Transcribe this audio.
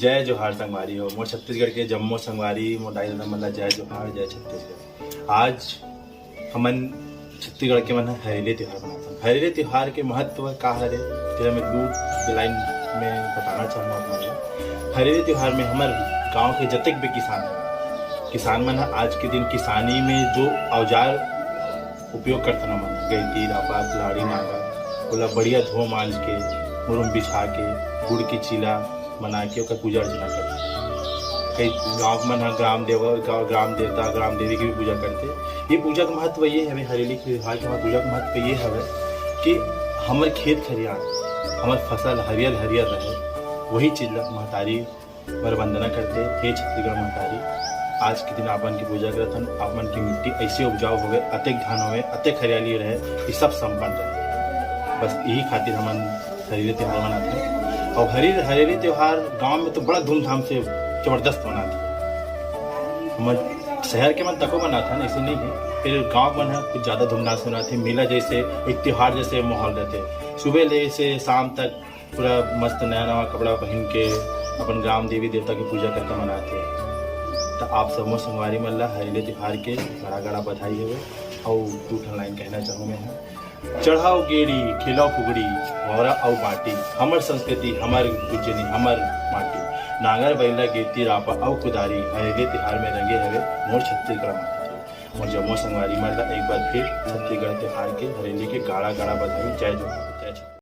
जय जोहार संगवारी हो मोर छत्तीसगढ़ के जम्मो संगवारी मोर दाई दादा मन जय जोहार जय छत्तीसगढ़। आज हमन छत्तीसगढ़ के मन हरेली त्योहार मनाथन। हरेली त्योहार के महत्व का हरे तेरा मैं दो लाइन में बताना चाहूँगा आपको। हरेली त्योहार में हमारे गांव के जतक भी किसान मन आज के दिन किसानी में जो औजार उपयोग करते हैं मन गैती रापा कुल्हाड़ी नांगा बोला बढ़िया धो मांज के मुरुम बिछा के गुड़ की चीला मना के पूजा अर्चना करते। कई गाँव मन ग्राम देवता ग्राम देवी की भी पूजा करते। ये पूजा का महत्व ये है हरेली के त्योहार के पूजा का महत्व ये है कि हमारे खेत खरियान हमारे फसल हरियर हरियर रहे वही चीज महतारी पर वंदना करते। हे छत्तीसगढ़ महतारी आज के दिन आपन की पूजा करत हन। आपन की मिट्टी ऐसे उपजाऊ होवे अतेक धान होवे अतेक हरियाली रहे ये सब संपन्न रहे। बस यही खातिर हमन हरेली त्योहार मनाते हैं। और हरेली त्योहार गांव में तो बड़ा धूमधाम से जबरदस्त मनाते हैं। हम शहर के मन तको मनाते हैं ऐसे नहीं है। फिर गांव मन है कुछ ज्यादा धूमधाम से मनाते हैं। मेला जैसे एक त्योहार जैसे माहौल रहते। सुबह ले से शाम तक पूरा मस्त नया नवा कपड़ा पहन के अपन ग्राम देवी देवता की पूजा करके मनाते हैं। तो आप सब संगवारी मन ला हरेली त्योहार के गड़ा गड़ा बधाई है। और दो लाइन कहना चाहूँ मैं चढ़ाओ गेड़ी खिलाओ फुगड़ी मोरा और बाटी हमर संस्कृति हमार गुजनी हमार माटी नांगर बैला गेती रापा और कुदारी हरेली त्योहार में रंगे हवे मोर छत्तीसगढ़ माता और जम्मो संगवारी मन ला एक बार फिर छत्तीसगढ़ त्योहार के हरेली के गाड़ा गाड़ा बधाई। जय जोहार।